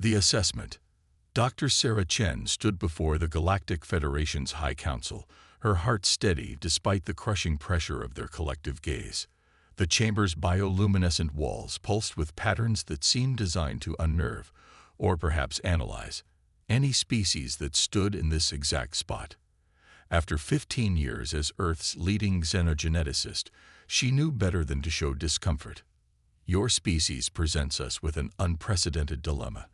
The assessment. Dr. Sarah Chen stood before the Galactic Federation's High Council, her heart steady despite the crushing pressure of their collective gaze. The chamber's bioluminescent walls pulsed with patterns that seemed designed to unnerve, or perhaps analyze, any species that stood in this exact spot. After 15 years as Earth's leading xenogeneticist, she knew better than to show discomfort. "Your species presents us with an unprecedented dilemma,"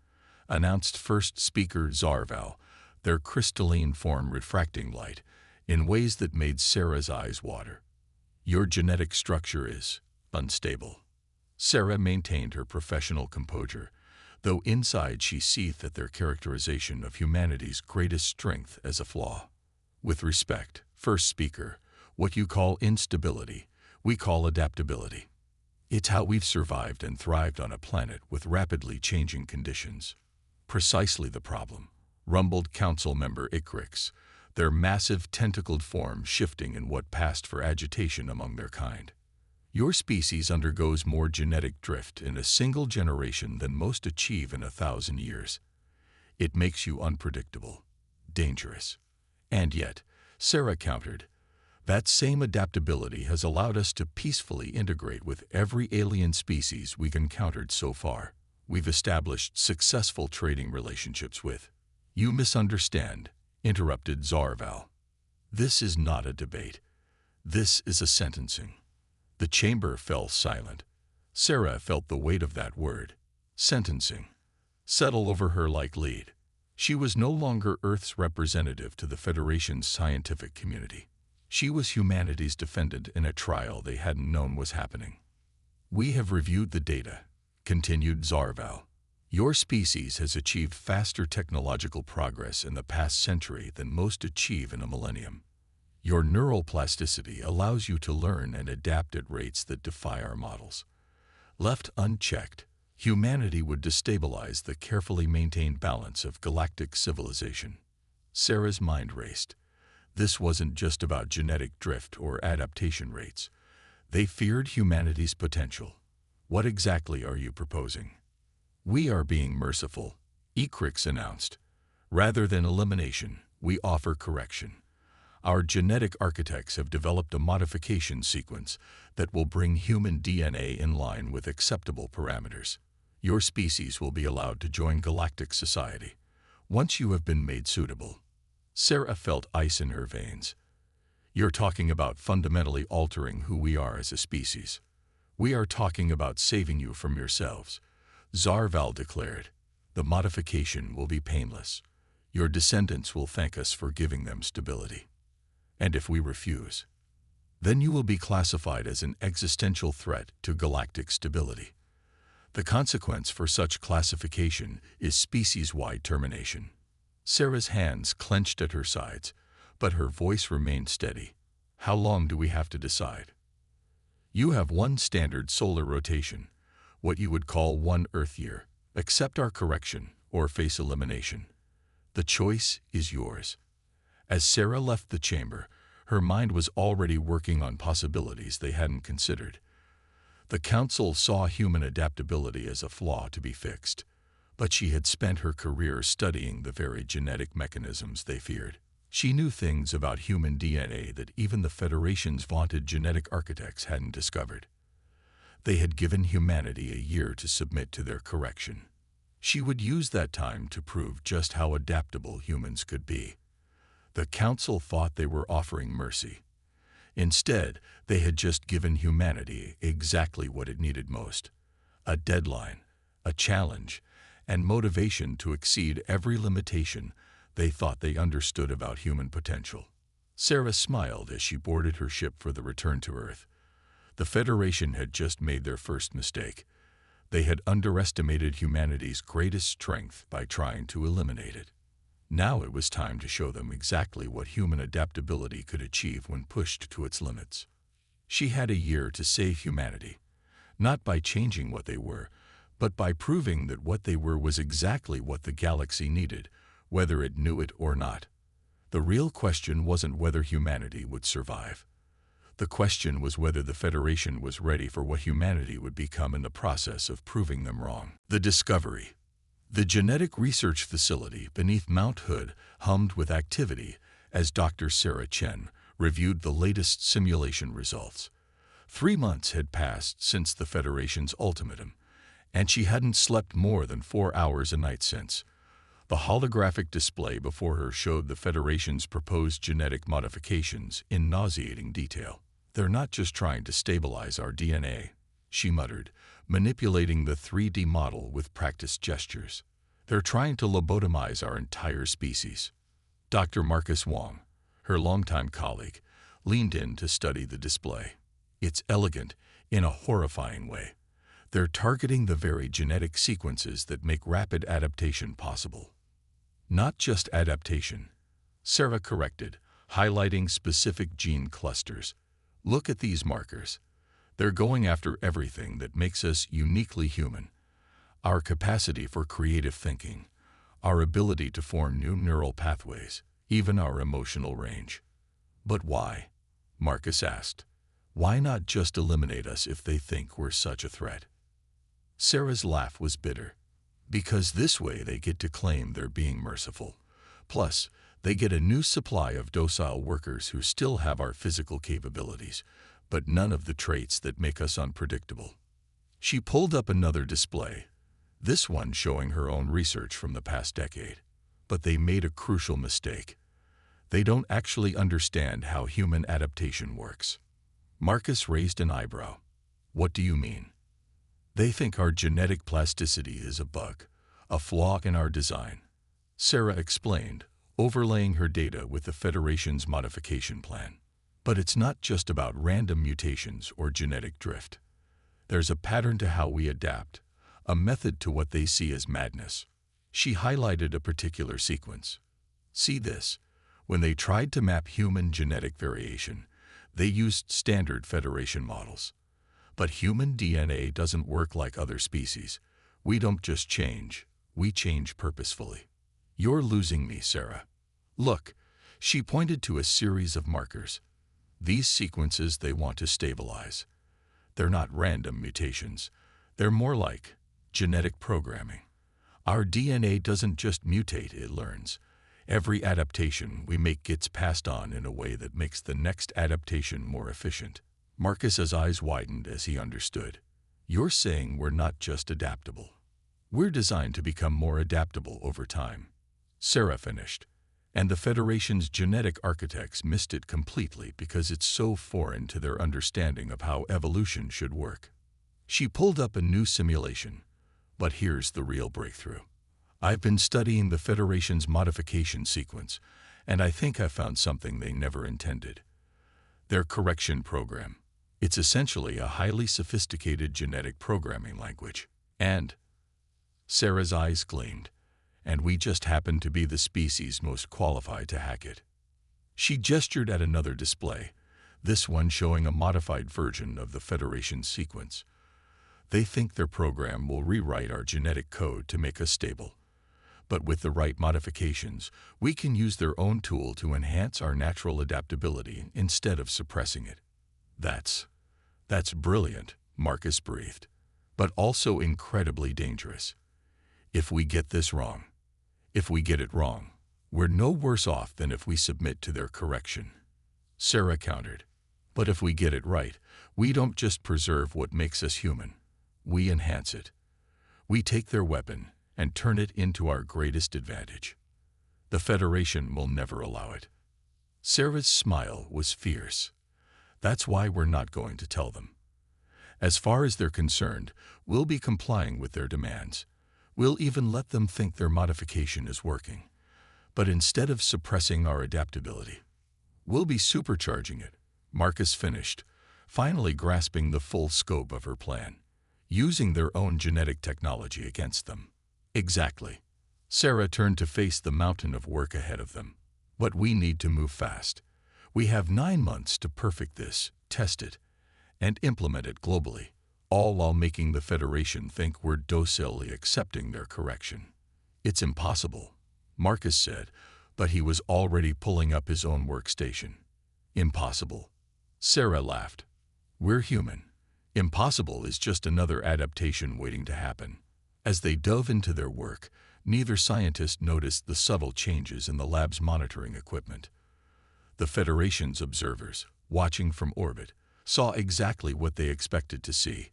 announced first speaker Zarval, their crystalline form refracting light in ways that made Sarah's eyes water. "Your genetic structure is unstable." Sarah maintained her professional composure, though inside she seethed at their characterization of humanity's greatest strength as a flaw. "With respect, first speaker, what you call instability, we call adaptability. It's how we've survived and thrived on a planet with rapidly changing conditions." "Precisely the problem," rumbled Council member Icrix, their massive tentacled form shifting in what passed for agitation among their kind. "Your species undergoes more genetic drift in a single generation than most achieve in 1,000 years. It makes you unpredictable, dangerous. And yet," Sarah countered, "that same adaptability has allowed us to peacefully integrate with every alien species we've encountered so far. We've established successful trading relationships with—" "You misunderstand," interrupted Zarval. "This is not a debate. This is a sentencing." The chamber fell silent. Sarah felt the weight of that word, sentencing, settle over her like lead. She was no longer Earth's representative to the Federation's scientific community. She was humanity's defendant in a trial they hadn't known was happening. "We have reviewed the data," continued Zarval. "Your species has achieved faster technological progress in the past century than most achieve in a millennium. Your neural plasticity allows you to learn and adapt at rates that defy our models. Left unchecked, humanity would destabilize the carefully maintained balance of galactic civilization." Sarah's mind raced. This wasn't just about genetic drift or adaptation rates. They feared humanity's potential. "What exactly are you proposing?" "We are being merciful," Ecrix announced. "Rather than elimination, we offer correction. Our genetic architects have developed a modification sequence that will bring human DNA in line with acceptable parameters. Your species will be allowed to join galactic society once you have been made suitable." Sarah felt ice in her veins. "You're talking about fundamentally altering who we are as a species. We are talking about saving you from yourselves," Zarval declared. "The modification will be painless. Your descendants will thank us for giving them stability. And if we refuse, then you will be classified as an existential threat to galactic stability. The consequence for such classification is species-wide termination." Sarah's hands clenched at her sides, but her voice remained steady. "How long do we have to decide? You have one standard solar rotation, what you would call one Earth year. Accept our correction or face elimination. The choice is yours." As Sarah left the chamber, her mind was already working on possibilities they hadn't considered. The Council saw human adaptability as a flaw to be fixed, but she had spent her career studying the very genetic mechanisms they feared. She knew things about human DNA that even the Federation's vaunted genetic architects hadn't discovered. They had given humanity a year to submit to their correction. She would use that time to prove just how adaptable humans could be. The Council thought they were offering mercy. Instead, they had just given humanity exactly what it needed most: a deadline, a challenge, and motivation to exceed every limitation they thought they understood about human potential. Sarah smiled as she boarded her ship for the return to Earth. The Federation had just made their first mistake. They had underestimated humanity's greatest strength by trying to eliminate it. Now it was time to show them exactly what human adaptability could achieve when pushed to its limits. She had a year to save humanity, not by changing what they were, but by proving that what they were was exactly what the galaxy needed, whether it knew it or not. The real question wasn't whether humanity would survive. The question was whether the Federation was ready for what humanity would become in the process of proving them wrong. The discovery. The genetic research facility beneath Mount Hood hummed with activity as Dr. Sarah Chen reviewed the latest simulation results. 3 months had passed since the Federation's ultimatum, and she hadn't slept more than 4 hours a night since. The holographic display before her showed the Federation's proposed genetic modifications in nauseating detail. "They're not just trying to stabilize our DNA," she muttered, manipulating the 3D model with practiced gestures. "They're trying to lobotomize our entire species." Dr. Marcus Wong, her longtime colleague, leaned in to study the display. "It's elegant in a horrifying way. They're targeting the very genetic sequences that make rapid adaptation possible." "Not just adaptation," Sarah corrected, highlighting specific gene clusters. "Look at these markers. They're going after everything that makes us uniquely human. Our capacity for creative thinking, our ability to form new neural pathways, even our emotional range." "But why?" Marcus asked. "Why not just eliminate us if they think we're such a threat?" Sarah's laugh was bitter. "Because this way they get to claim they're being merciful. Plus, they get a new supply of docile workers who still have our physical capabilities, but none of the traits that make us unpredictable." She pulled up another display, this one showing her own research from the past decade. "But they made a crucial mistake. They don't actually understand how human adaptation works." Marcus raised an eyebrow. "What do you mean?" "They think our genetic plasticity is a bug, a flaw in our design," Sarah explained, overlaying her data with the Federation's modification plan. "But it's not just about random mutations or genetic drift. There's a pattern to how we adapt, a method to what they see as madness." She highlighted a particular sequence. "See this? When they tried to map human genetic variation, they used standard Federation models. But human DNA doesn't work like other species. We don't just change, we change purposefully." "You're losing me, Sarah. Look," she pointed to a series of markers. "These sequences they want to stabilize. They're not random mutations. They're more like genetic programming. Our DNA doesn't just mutate, it learns. Every adaptation we make gets passed on in a way that makes the next adaptation more efficient." Marcus's eyes widened as he understood. "You're saying we're not just adaptable. We're designed to become more adaptable over time." Sarah finished, and the Federation's genetic architects missed it completely because it's so foreign to their understanding of how evolution should work. She pulled up a new simulation. "But here's the real breakthrough. I've been studying the Federation's modification sequence, and I think I found something they never intended. Their correction program. It's essentially a highly sophisticated genetic programming language. And," Sarah's eyes gleamed, "and we just happen to be the species most qualified to hack it." She gestured at another display, this one showing a modified version of the Federation's sequence. "They think their program will rewrite our genetic code to make us stable. But with the right modifications, we can use their own tool to enhance our natural adaptability instead of suppressing it." That's brilliant," Marcus breathed, "but also incredibly dangerous. If we get this wrong, if we get it wrong, we're no worse off than if we submit to their correction." Sarah countered. "But if we get it right, we don't just preserve what makes us human. We enhance it. We take their weapon and turn it into our greatest advantage. The Federation will never allow it." Sarah's smile was fierce. "That's why we're not going to tell them. As far as they're concerned, we'll be complying with their demands. We'll even let them think their modification is working. But instead of suppressing our adaptability, we'll be supercharging it." Marcus finished, finally grasping the full scope of her plan, using their own genetic technology against them. "Exactly." Sarah turned to face the mountain of work ahead of them. "But we need to move fast. We have 9 months to perfect this, test it, and implement it globally, all while making the Federation think we're docilely accepting their correction." "It's impossible," Marcus said, but he was already pulling up his own workstation. "Impossible?" Sarah laughed. "We're human. Impossible is just another adaptation waiting to happen. As they dove into their work, neither scientist noticed the subtle changes in the lab's monitoring equipment. The Federation's observers, watching from orbit, saw exactly what they expected to see: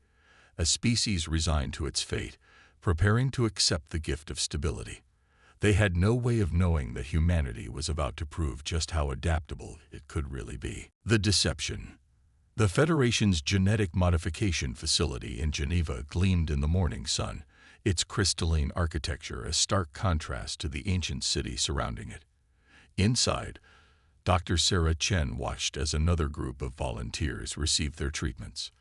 a species resigned to its fate, preparing to accept the gift of stability. They had no way of knowing that humanity was about to prove just how adaptable it could really be. The deception. The Federation's genetic modification facility in Geneva gleamed in the morning sun, its crystalline architecture a stark contrast to the ancient city surrounding it. Inside, Dr. Sarah Chen watched as another group of volunteers received their treatments.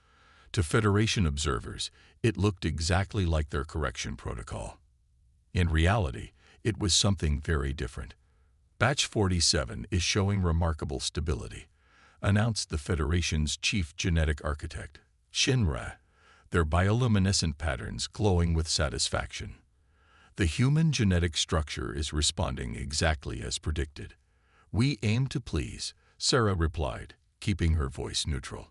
To Federation observers, it looked exactly like their correction protocol. In reality, it was something very different. Batch 47 is showing remarkable stability, announced the Federation's chief genetic architect, Shinra, their bioluminescent patterns glowing with satisfaction. The human genetic structure is responding exactly as predicted. We aim to please, Sarah replied, keeping her voice neutral.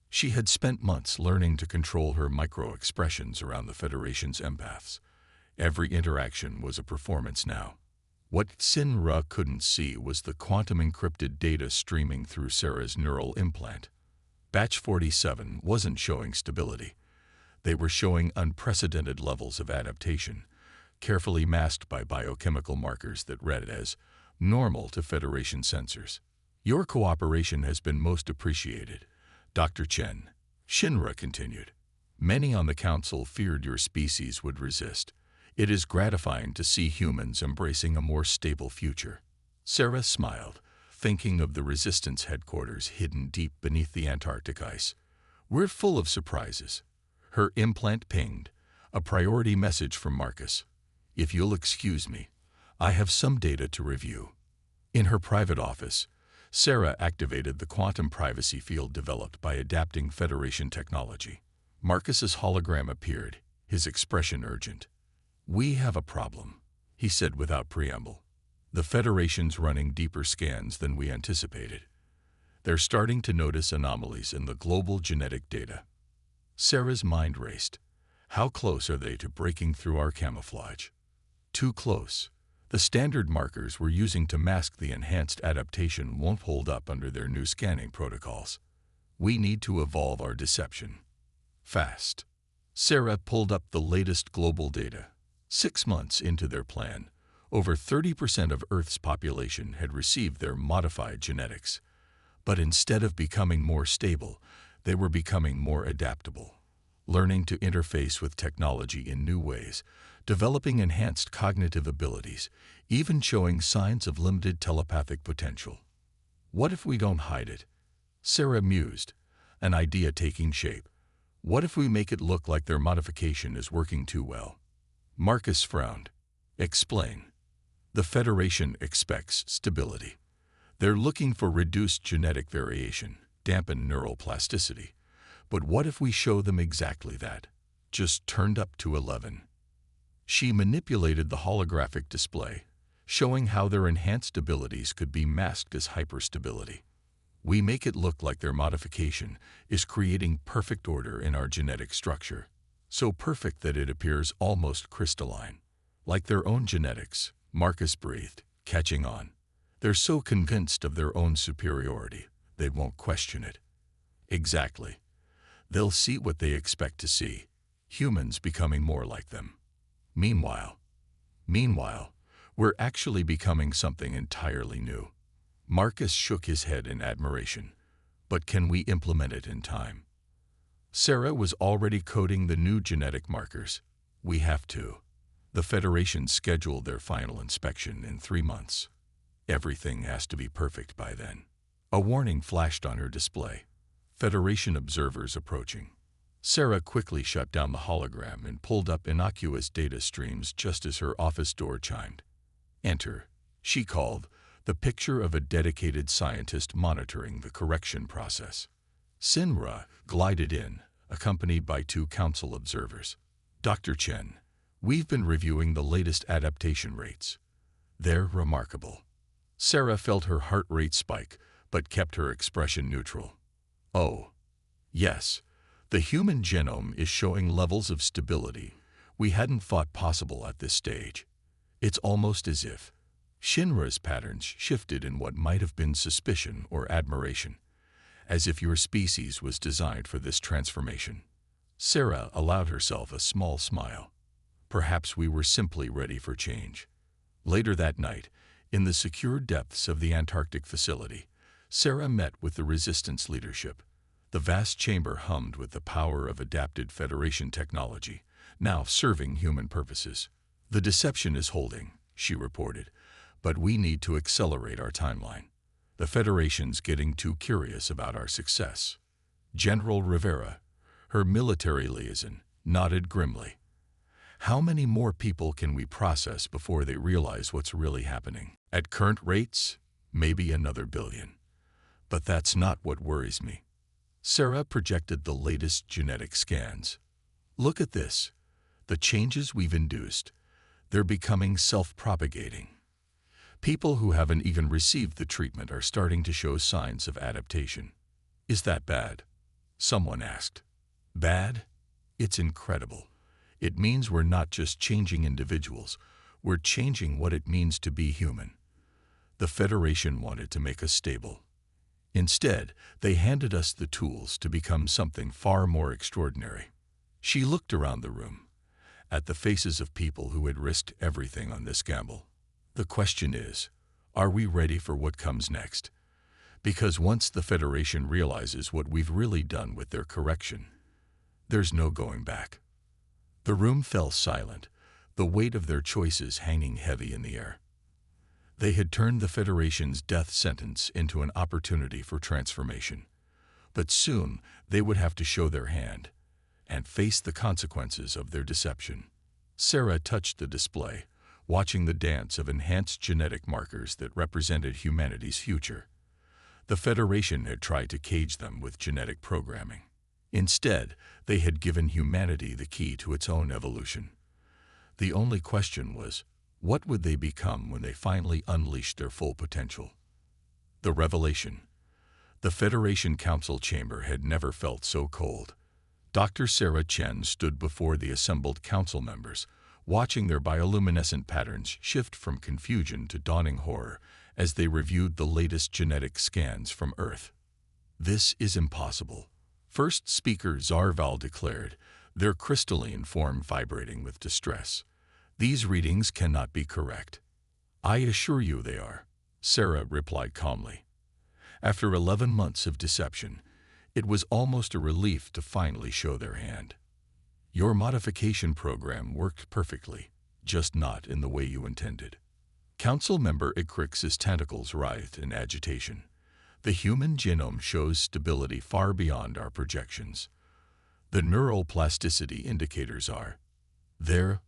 She had spent months learning to control her micro-expressions around the Federation's empaths. Every interaction was a performance now. What Shinra couldn't see was the quantum-encrypted data streaming through Sarah's neural implant. Batch 47 wasn't showing stability. They were showing unprecedented levels of adaptation, carefully masked by biochemical markers that read as normal to Federation sensors. Your cooperation has been most appreciated, Dr. Chen, Shinra continued. Many on the council feared your species would resist. It is gratifying to see humans embracing a more stable future. Sarah smiled, thinking of the Resistance headquarters hidden deep beneath the Antarctic ice. We're full of surprises. Her implant pinged, a priority message from Marcus. If you'll excuse me, I have some data to review. In her private office, Sarah activated the quantum privacy field developed by adapting Federation technology. Marcus's hologram appeared, his expression urgent. We have a problem, he said without preamble. The Federation's running deeper scans than we anticipated. They're starting to notice anomalies in the global genetic data. Sarah's mind raced. How close are they to breaking through our camouflage? Too close. The standard markers we're using to mask the enhanced adaptation won't hold up under their new scanning protocols. We need to evolve our deception. Fast. Sarah pulled up the latest global data. 6 months into their plan, over 30% of Earth's population had received their modified genetics. But instead of becoming more stable, they were becoming more adaptable, learning to interface with technology in new ways, developing enhanced cognitive abilities, even showing signs of limited telepathic potential. What if we don't hide it? Sarah mused, an idea taking shape. What if we make it look like their modification is working too well? Marcus frowned. Explain. The Federation expects stability. They're looking for reduced genetic variation, dampened neural plasticity. But what if we show them exactly that? Just turned up to 11. She manipulated the holographic display, showing how their enhanced abilities could be masked as hyperstability. We make it look like their modification is creating perfect order in our genetic structure. So perfect that it appears almost crystalline. Like their own genetics, Marcus breathed, catching on. They're so convinced of their own superiority, they won't question it. Exactly. They'll see what they expect to see, humans becoming more like them. Meanwhile, we're actually becoming something entirely new. Marcus shook his head in admiration. But can we implement it in time? Sarah was already coding the new genetic markers. We have to. The Federation scheduled their final inspection in 3 months. Everything has to be perfect by then. A warning flashed on her display. Federation observers approaching. Sarah quickly shut down the hologram and pulled up innocuous data streams just as her office door chimed. Enter, she called, the picture of a dedicated scientist monitoring the correction process. Shinra glided in, accompanied by 2 council observers. Dr. Chen, we've been reviewing the latest adaptation rates. They're remarkable. Sarah felt her heart rate spike, but kept her expression neutral. Oh, yes, the human genome is showing levels of stability we hadn't thought possible at this stage. It's almost as if Shinra's patterns shifted in what might have been suspicion or admiration, as if your species was designed for this transformation. Sarah allowed herself a small smile. Perhaps we were simply ready for change. Later that night, in the secure depths of the Antarctic facility, Sarah met with the Resistance leadership. The vast chamber hummed with the power of adapted Federation technology, now serving human purposes. "The deception is holding," she reported, "but we need to accelerate our timeline. The Federation's getting too curious about our success." General Rivera, her military liaison, nodded grimly. "How many more people can we process before they realize what's really happening? At current rates, maybe another billion. But that's not what worries me." Sarah projected the latest genetic scans. "Look at this. The changes we've induced, they're becoming self-propagating. People who haven't even received the treatment are starting to show signs of adaptation." "Is that bad?" someone asked. "Bad? It's incredible. It means we're not just changing individuals, we're changing what it means to be human. The Federation wanted to make us stable. Instead, they handed us the tools to become something far more extraordinary." She looked around the room, at the faces of people who had risked everything on this gamble. "The question is, are we ready for what comes next? Because once the Federation realizes what we've really done with their correction, there's no going back." The room fell silent, the weight of their choices hanging heavy in the air. They had turned the Federation's death sentence into an opportunity for transformation. But soon they would have to show their hand and face the consequences of their deception. Sarah touched the display, watching the dance of enhanced genetic markers that represented humanity's future. The Federation had tried to cage them with genetic programming. Instead, they had given humanity the key to its own evolution. The only question was, what would they become when they finally unleashed their full potential? The revelation. The Federation Council chamber had never felt so cold. Dr. Sarah Chen stood before the assembled council members, watching their bioluminescent patterns shift from confusion to dawning horror as they reviewed the latest genetic scans from Earth. "This is impossible," first speaker Zarval declared, their crystalline form vibrating with distress. "These readings cannot be correct." "I assure you they are," Sarah replied calmly. After 11 months of deception, it was almost a relief to finally show their hand. "Your modification program worked perfectly, just not in the way you intended." Council member Icrix's tentacles writhed in agitation. "The human genome shows stability far beyond our projections. The neural plasticity indicators are, they're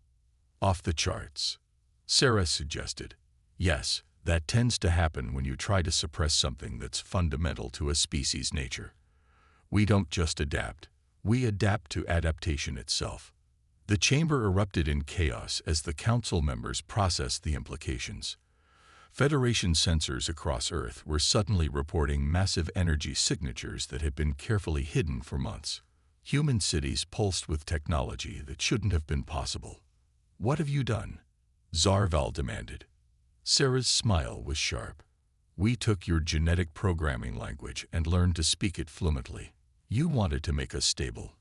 off the charts." Sarah suggested, "Yes, that tends to happen when you try to suppress something that's fundamental to a species' nature. We don't just adapt, we adapt to adaptation itself." The chamber erupted in chaos as the council members processed the implications. Federation sensors across Earth were suddenly reporting massive energy signatures that had been carefully hidden for months. Human cities pulsed with technology that shouldn't have been possible. "What have you done?" Zarval demanded. Sarah's smile was sharp. "We took your genetic programming language and learned to speak it fluently. You wanted to make us stable.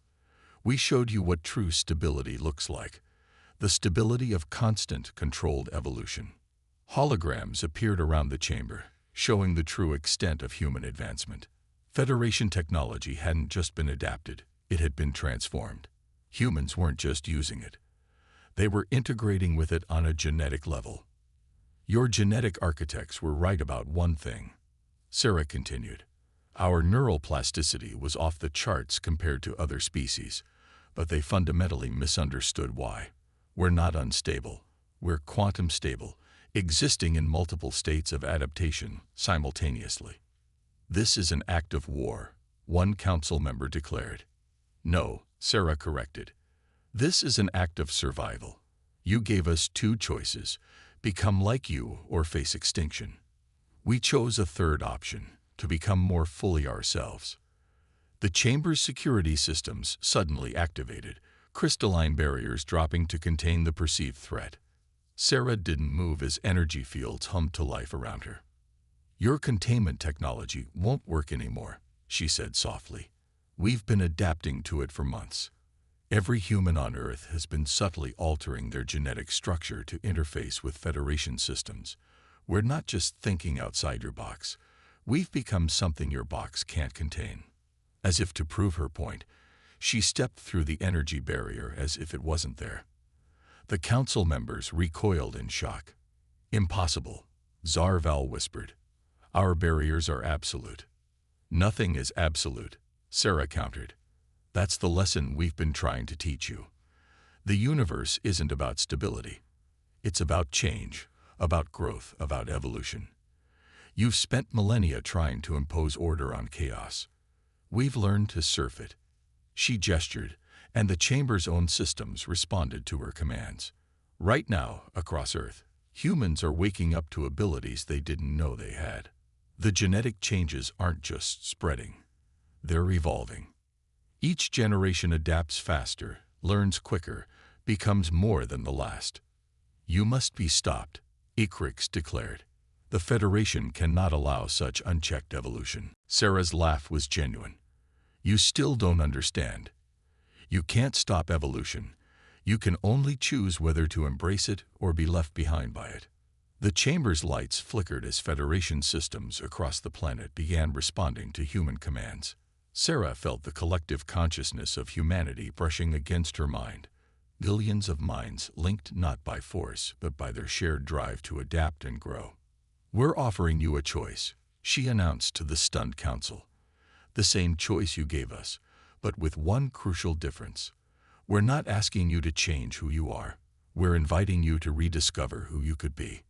We showed you what true stability looks like, the stability of constant, controlled evolution." Holograms appeared around the chamber, showing the true extent of human advancement. Federation technology hadn't just been adapted, it had been transformed. Humans weren't just using it. They were integrating with it on a genetic level. "Your genetic architects were right about one thing," Sarah continued. "Our neural plasticity was off the charts compared to other species, but they fundamentally misunderstood why. We're not unstable. We're quantum stable, existing in multiple states of adaptation simultaneously." "This is an act of war," one council member declared. "No," Sarah corrected. "This is an act of survival. You gave us two choices, become like you or face extinction. We chose a third option, to become more fully ourselves." The chamber's security systems suddenly activated, crystalline barriers dropping to contain the perceived threat. Sarah didn't move as energy fields hummed to life around her. "Your containment technology won't work anymore," she said softly. "We've been adapting to it for months. Every human on Earth has been subtly altering their genetic structure to interface with Federation systems. We're not just thinking outside your box. We've become something your box can't contain." As if to prove her point, she stepped through the energy barrier as if it wasn't there. The council members recoiled in shock. "Impossible," Zarval whispered. "Our barriers are absolute." "Nothing is absolute," Sarah countered. "That's the lesson we've been trying to teach you. The universe isn't about stability. It's about change, about growth, about evolution. You've spent millennia trying to impose order on chaos. We've learned to surf it." She gestured, and the chamber's own systems responded to her commands. Right now, across Earth, humans are waking up to abilities they didn't know they had. The genetic changes aren't just spreading. They're evolving. Each generation adapts faster, learns quicker, becomes more than the last. "You must be stopped," Ikrix declared. "The Federation cannot allow such unchecked evolution." Sarah's laugh was genuine. "You still don't understand. You can't stop evolution. You can only choose whether to embrace it or be left behind by it." The chamber's lights flickered as Federation systems across the planet began responding to human commands. Sarah felt the collective consciousness of humanity brushing against her mind. Billions of minds linked not by force but by their shared drive to adapt and grow. "We're offering you a choice," she announced to the stunned council. "The same choice you gave us, but with one crucial difference. We're not asking you to change who you are. We're inviting you to rediscover who you could be."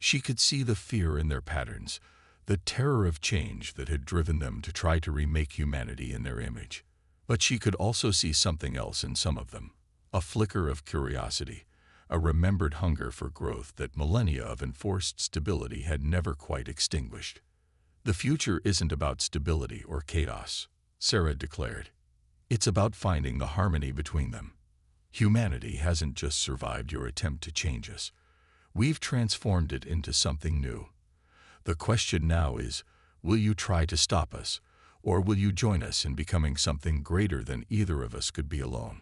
She could see the fear in their patterns, the terror of change that had driven them to try to remake humanity in their image. But she could also see something else in some of them, a flicker of curiosity, a remembered hunger for growth that millennia of enforced stability had never quite extinguished. "The future isn't about stability or chaos," Sarah declared. "It's about finding the harmony between them. Humanity hasn't just survived your attempt to change us. We've transformed it into something new. The question now is, will you try to stop us, or will you join us in becoming something greater than either of us could be alone?"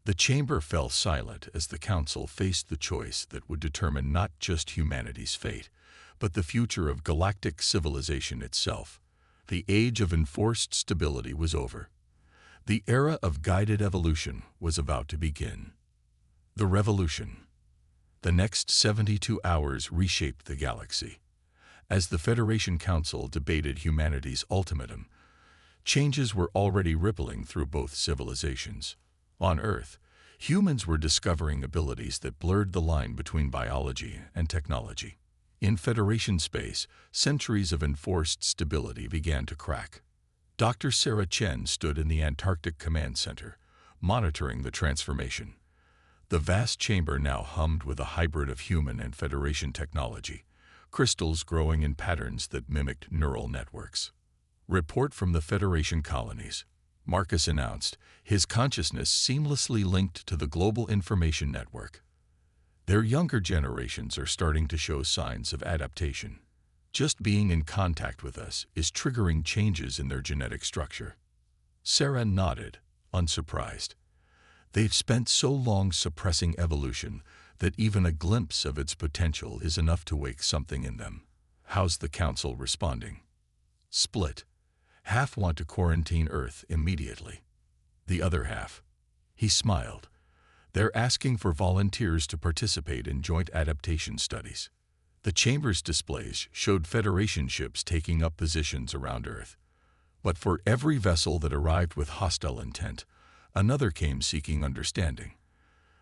The chamber fell silent as the council faced the choice that would determine not just humanity's fate, but the future of galactic civilization itself. The age of enforced stability was over. The era of guided evolution was about to begin. The revolution. The next 72 hours reshaped the galaxy. As the Federation Council debated humanity's ultimatum, changes were already rippling through both civilizations. On Earth, humans were discovering abilities that blurred the line between biology and technology. In Federation space, centuries of enforced stability began to crack. Dr. Sarah Chen stood in the Antarctic Command Center, monitoring the transformation. The vast chamber now hummed with a hybrid of human and Federation technology, crystals growing in patterns that mimicked neural networks. "Report from the Federation colonies," Marcus announced, his consciousness seamlessly linked to the global information network. "Their younger generations are starting to show signs of adaptation. Just being in contact with us is triggering changes in their genetic structure." Sarah nodded, unsurprised. They've spent so long suppressing evolution that even a glimpse of its potential is enough to wake something in them. "How's the council responding?" "Split. Half want to quarantine Earth immediately. The other half." He smiled. "They're asking for volunteers to participate in joint adaptation studies." The chamber's displays showed Federation ships taking up positions around Earth. But for every vessel that arrived with hostile intent, another came seeking understanding.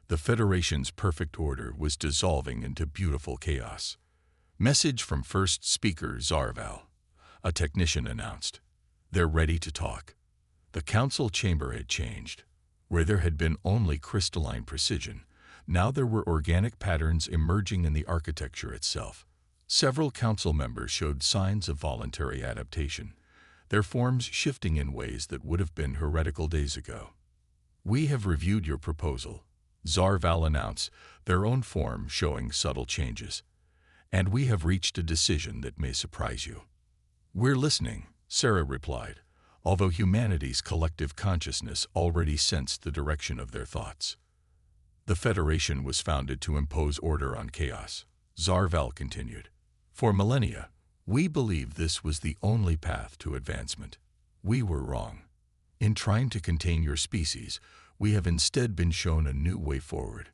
The Federation's perfect order was dissolving into beautiful chaos. "Message from First Speaker Zarval," a technician announced. "They're ready to talk." The council chamber had changed. Where there had been only crystalline precision, now there were organic patterns emerging in the architecture itself. Several council members showed signs of voluntary adaptation, their forms shifting in ways that would have been heretical days ago. We have reviewed your proposal, Zarval announced, their own form showing subtle changes. And we have reached a decision that may surprise you. We're listening, Sarah replied, although humanity's collective consciousness already sensed the direction of their thoughts. The Federation was founded to impose order on chaos, Zarval continued. For millennia, we believed this was the only path to advancement. We were wrong. In trying to contain your species, we have instead been shown a new way forward.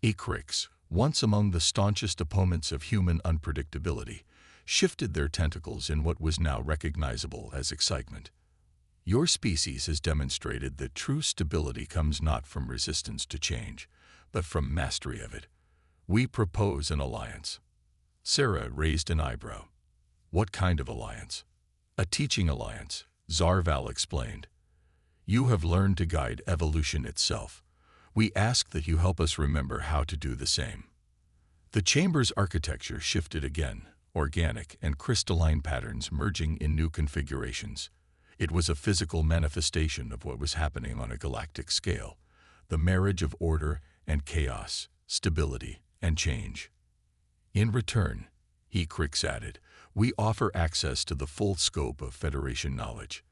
Orcs, once among the staunchest opponents of human unpredictability, shifted their tentacles in what was now recognizable as excitement. Your species has demonstrated that true stability comes not from resistance to change, but from mastery of it. We propose an alliance. Sarah raised an eyebrow. What kind of alliance? A teaching alliance, Zarval explained. You have learned to guide evolution itself. We ask that you help us remember how to do the same. The chamber's architecture shifted again, organic and crystalline patterns merging in new configurations. It was a physical manifestation of what was happening on a galactic scale, the marriage of order and chaos, stability and change. In return, Orcs added, we offer access to the full scope of Federation knowledge.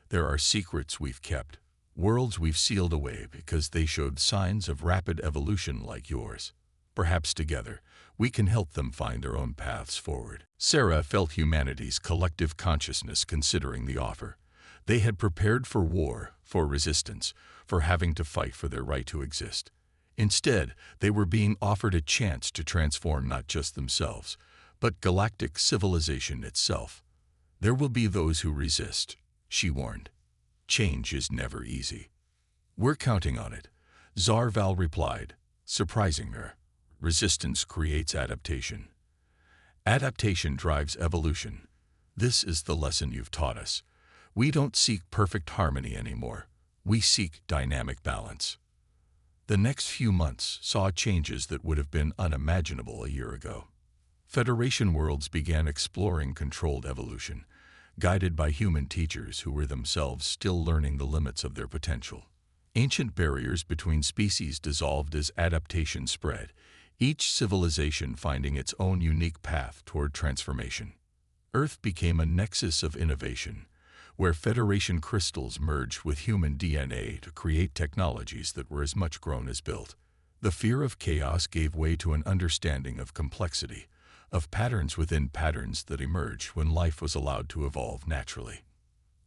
There are secrets we've kept, worlds we've sealed away because they showed signs of rapid evolution like yours. Perhaps together, we can help them find their own paths forward. Sarah felt humanity's collective consciousness considering the offer. They had prepared for war, for resistance, for having to fight for their right to exist. Instead, they were being offered a chance to transform not just themselves, but galactic civilization itself. There will be those who resist, she warned. Change is never easy. We're counting on it, Zarval replied, surprising her. Resistance creates adaptation. Adaptation drives evolution. This is the lesson you've taught us. We don't seek perfect harmony anymore. We seek dynamic balance. The next few months saw changes that would have been unimaginable a year ago. Federation worlds began exploring controlled evolution, guided by human teachers who were themselves still learning the limits of their potential. Ancient barriers between species dissolved as adaptation spread, each civilization finding its own unique path toward transformation. Earth became a nexus of innovation, where Federation crystals merged with human DNA to create technologies that were as much grown as built. The fear of chaos gave way to an understanding of complexity, of patterns within patterns that emerged when life was allowed to evolve naturally.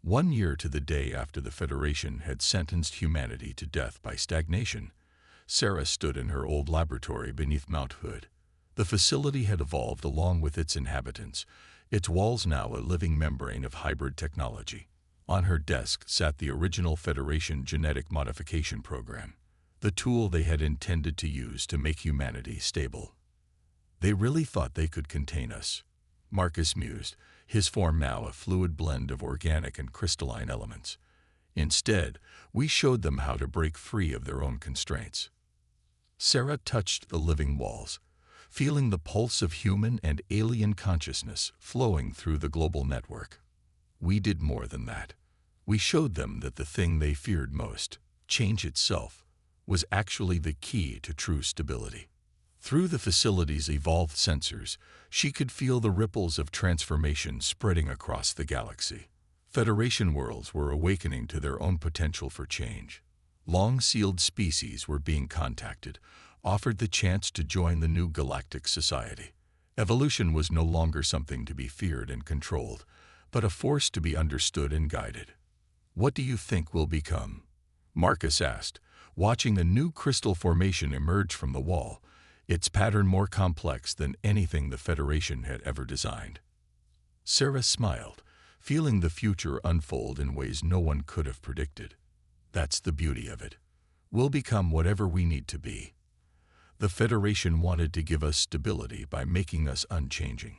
1 year to the day after the Federation had sentenced humanity to death by stagnation, Sarah stood in her old laboratory beneath Mount Hood. The facility had evolved along with its inhabitants, its walls now a living membrane of hybrid technology. On her desk sat the original Federation genetic modification program, the tool they had intended to use to make humanity stable. They really thought they could contain us, Marcus mused, his form now a fluid blend of organic and crystalline elements. Instead, we showed them how to break free of their own constraints. Sarah touched the living walls, feeling the pulse of human and alien consciousness flowing through the global network. We did more than that. We showed them that the thing they feared most, change itself, was actually the key to true stability. Through the facility's evolved sensors, she could feel the ripples of transformation spreading across the galaxy. Federation worlds were awakening to their own potential for change. Long-sealed species were being contacted, offered the chance to join the new galactic society. Evolution was no longer something to be feared and controlled, but a force to be understood and guided. What do you think will become? Marcus asked, watching the new crystal formation emerge from the wall, its pattern more complex than anything the Federation had ever designed. Sarah smiled, feeling the future unfold in ways no one could have predicted. That's the beauty of it. We'll become whatever we need to be. The Federation wanted to give us stability by making us unchanging.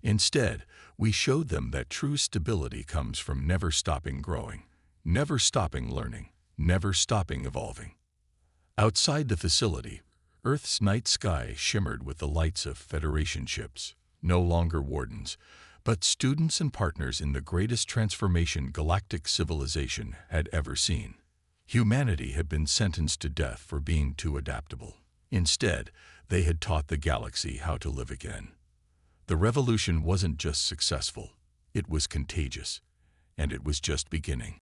Instead, we showed them that true stability comes from never stopping growing, never stopping learning, never stopping evolving. Outside the facility, Earth's night sky shimmered with the lights of Federation ships, no longer wardens, but students and partners in the greatest transformation galactic civilization had ever seen. Humanity had been sentenced to death for being too adaptable. Instead, they had taught the galaxy how to live again. The revolution wasn't just successful, it was contagious, and it was just beginning.